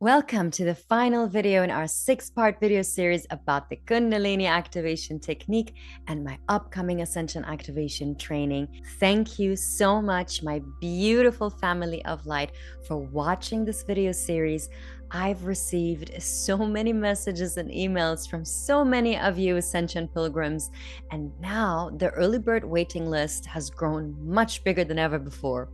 Welcome to the final video in our 6-part video series about the Kundalini activation technique and my upcoming Ascension Activation Training. Thank you so much, my beautiful family of light, for watching this video series. I've received so many messages and emails from so many of you Ascension pilgrims, and now the early bird waiting list has grown much bigger than ever before.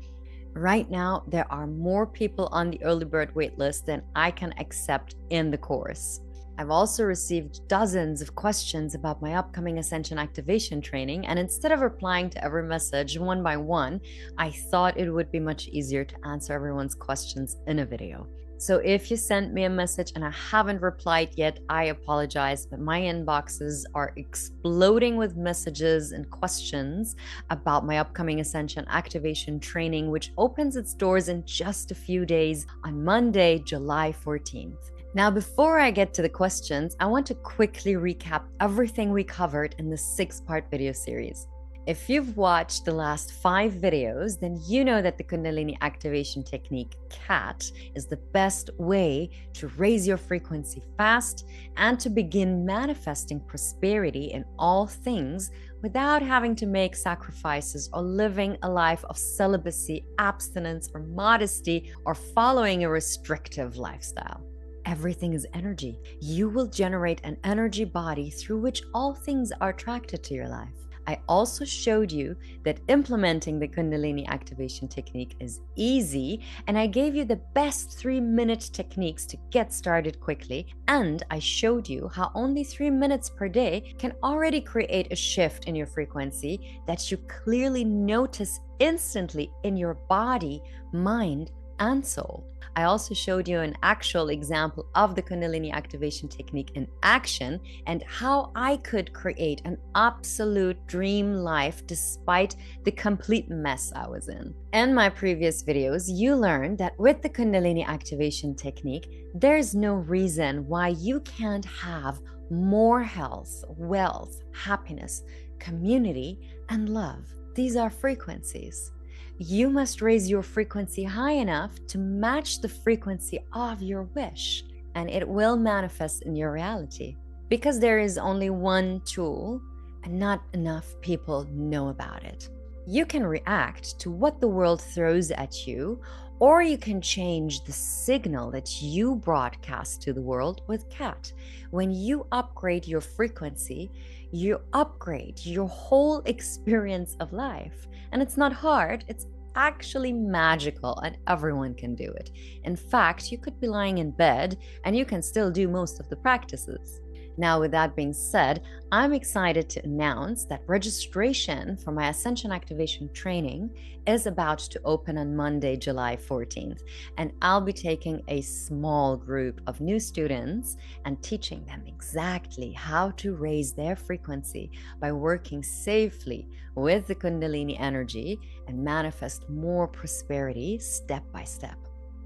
Right now, there are more people on the early bird waitlist than I can accept in the course. I've also received dozens of questions about my upcoming Ascension Activation Training, and instead of replying to every message one by one, I thought it would be much easier to answer everyone's questions in a video. So if you sent me a message and I haven't replied yet, I apologize, but my inboxes are exploding with messages and questions about my upcoming Ascension Activation Training, which opens its doors in just a few days on Monday, July 14th. Now, before I get to the questions, I want to quickly recap everything we covered in the 6-part video series. If you've watched the last 5 videos, then you know that the Kundalini activation technique, CAT, is the best way to raise your frequency fast and to begin manifesting prosperity in all things without having to make sacrifices or living a life of celibacy, abstinence, or modesty, or following a restrictive lifestyle. Everything is energy. You will generate an energy body through which all things are attracted to your life. I also showed you that implementing the Kundalini activation technique is easy, and I gave you the best 3-minute techniques to get started quickly, and I showed you how only 3 minutes per day can already create a shift in your frequency that you clearly notice instantly in your body, mind, and soul. I also showed you an actual example of the Kundalini activation technique in action and how I could create an absolute dream life despite the complete mess I was in. In my previous videos, you learned that with the Kundalini activation technique, there's no reason why you can't have more health, wealth, happiness, community, and love. These are frequencies. You must raise your frequency high enough to match the frequency of your wish, and it will manifest in your reality. Because there is only one tool, and not enough people know about it. You can react to what the world throws at you, or you can change the signal that you broadcast to the world with CAT. When you upgrade your frequency, you upgrade your whole experience of life. And it's not hard, it's actually magical, and everyone can do it. In fact, you could be lying in bed and you can still do most of the practices. Now, with that being said, I'm excited to announce that registration for my Ascension Activation Training is about to open on Monday, July 14th, and I'll be taking a small group of new students and teaching them exactly how to raise their frequency by working safely with the Kundalini energy and manifest more prosperity step by step.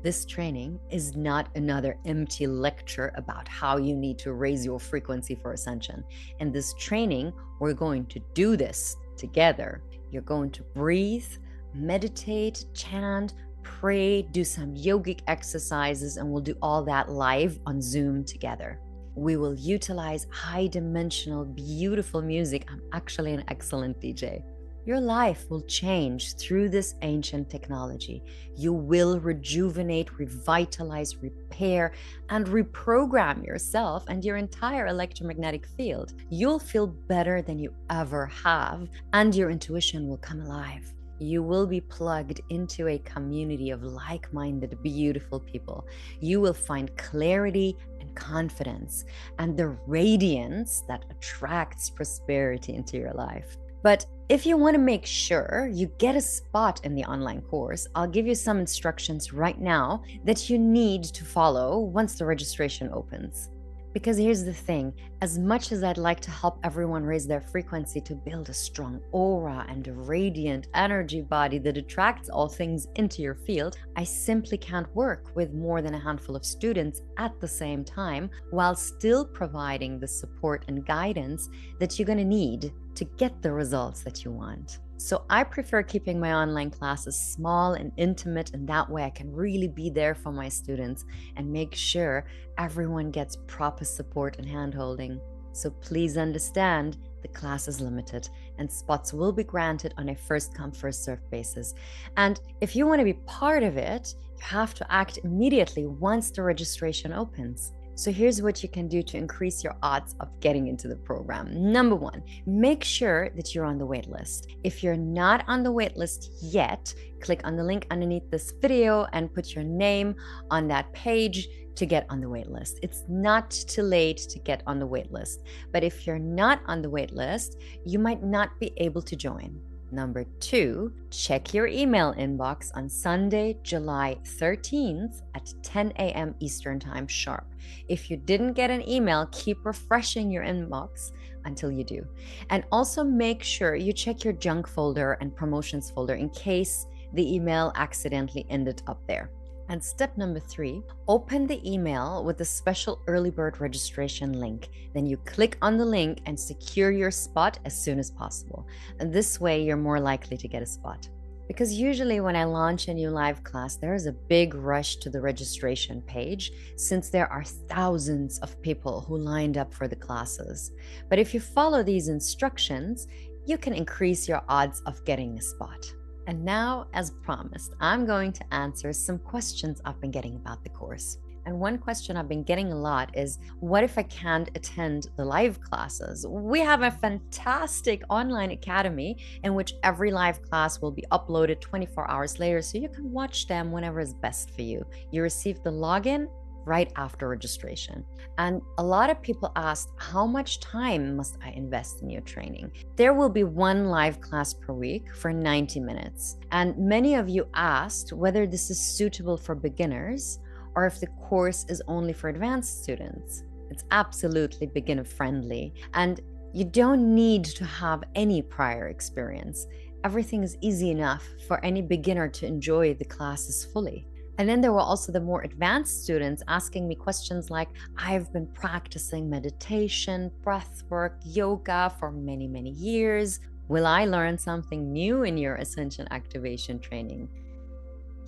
This training is not another empty lecture about how you need to raise your frequency for ascension. In this training, we're going to do this together. You're going to breathe, meditate, chant, pray, do some yogic exercises, and we'll do all that live on Zoom together. We will utilize high-dimensional, beautiful music. I'm actually an excellent DJ. Your life will change through this ancient technology. You will rejuvenate, revitalize, repair, and reprogram yourself and your entire electromagnetic field. You'll feel better than you ever have, and your intuition will come alive. You will be plugged into a community of like-minded, beautiful people. You will find clarity and confidence and the radiance that attracts prosperity into your life. But if you want to make sure you get a spot in the online course, I'll give you some instructions right now that you need to follow once the registration opens. Because here's the thing, as much as I'd like to help everyone raise their frequency to build a strong aura and a radiant energy body that attracts all things into your field, I simply can't work with more than a handful of students at the same time while still providing the support and guidance that you're going to need to get the results that you want. So I prefer keeping my online classes small and intimate, and that way I can really be there for my students and make sure everyone gets proper support and handholding. So please understand, the class is limited and spots will be granted on a first come, first served basis. And if you want to be part of it, you have to act immediately once the registration opens. So here's what you can do to increase your odds of getting into the program. Number one, make sure that you're on the waitlist. If you're not on the waitlist yet, click on the link underneath this video and put your name on that page to get on the waitlist. It's not too late to get on the waitlist, but if you're not on the waitlist, you might not be able to join. Number two, check your email inbox on Sunday, July 13th at 10 a.m. Eastern Time sharp. If you didn't get an email, keep refreshing your inbox until you do. And also make sure you check your junk folder and promotions folder in case the email accidentally ended up there. And step number three, open the email with the special early bird registration link. Then you click on the link and secure your spot as soon as possible. And this way you're more likely to get a spot. Because usually when I launch a new live class, there is a big rush to the registration page since there are thousands of people who lined up for the classes. But if you follow these instructions, you can increase your odds of getting a spot. And now, as promised, I'm going to answer some questions I've been getting about the course. And one question I've been getting a lot is, what if I can't attend the live classes? We have a fantastic online academy in which every live class will be uploaded 24 hours later, so you can watch them whenever is best for you. You receive the login right after registration. And a lot of people asked, how much time must I invest in your training? There will be one live class per week for 90 minutes. And many of you asked whether this is suitable for beginners or if the course is only for advanced students. It's absolutely beginner friendly. And you don't need to have any prior experience. Everything is easy enough for any beginner to enjoy the classes fully. And then there were also the more advanced students asking me questions like, I've been practicing meditation, breath work, yoga for many, many years. Will I learn something new in your Ascension Activation Training?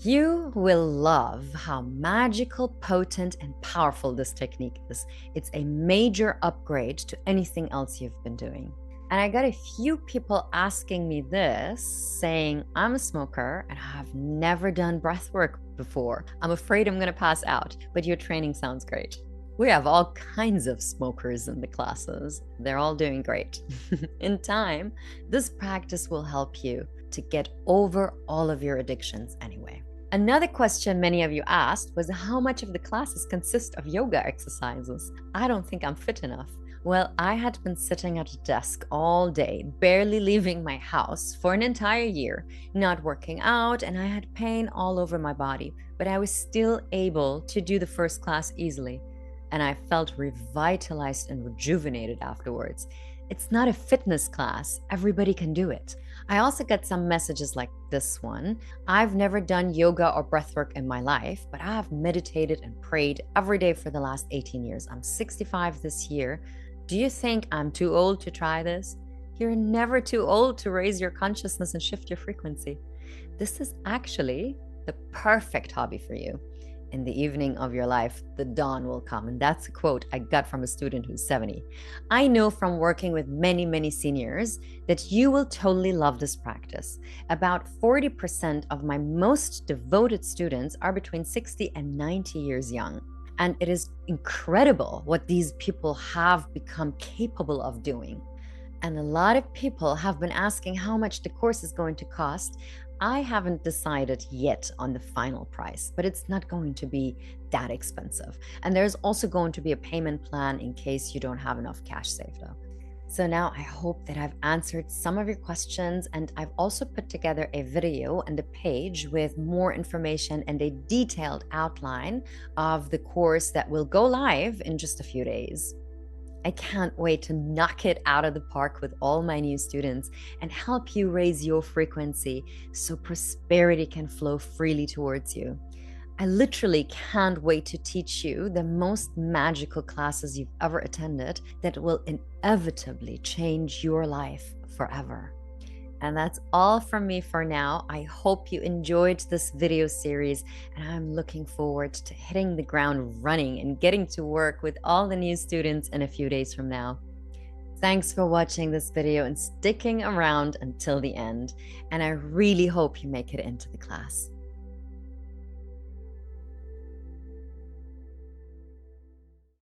You will love how magical, potent, and powerful this technique is. It's a major upgrade to anything else you've been doing. And I got a few people asking me this, saying, I'm a smoker and I have never done breath work before. I'm afraid I'm going to pass out, but your training sounds great. We have all kinds of smokers in the classes. They're all doing great. In time, this practice will help you to get over all of your addictions anyway. Another question many of you asked was how much of the classes consist of yoga exercises. I don't think I'm fit enough. Well, I had been sitting at a desk all day, barely leaving my house for an entire year, not working out, and I had pain all over my body, but I was still able to do the first class easily, and I felt revitalized and rejuvenated afterwards. It's not a fitness class, everybody can do it. I also got some messages like this one. I've never done yoga or breathwork in my life, but I have meditated and prayed every day for the last 18 years. I'm 65 this year. Do you think I'm too old to try this? You're never too old to raise your consciousness and shift your frequency. This is actually the perfect hobby for you. In the evening of your life, the dawn will come. And that's a quote I got from a student who's 70. I know from working with many, many seniors that you will totally love this practice. About 40% of my most devoted students are between 60 and 90 years young. And it is incredible what these people have become capable of doing. And a lot of people have been asking how much the course is going to cost. I haven't decided yet on the final price, but it's not going to be that expensive. And there's also going to be a payment plan in case you don't have enough cash saved up. So now I hope that I've answered some of your questions, and I've also put together a video and a page with more information and a detailed outline of the course that will go live in just a few days. I can't wait to knock it out of the park with all my new students and help you raise your frequency so prosperity can flow freely towards you. I literally can't wait to teach you the most magical classes you've ever attended that will inevitably change your life forever. And that's all from me for now. I hope you enjoyed this video series, and I'm looking forward to hitting the ground running and getting to work with all the new students in a few days from now. Thanks for watching this video and sticking around until the end, and I really hope you make it into the class.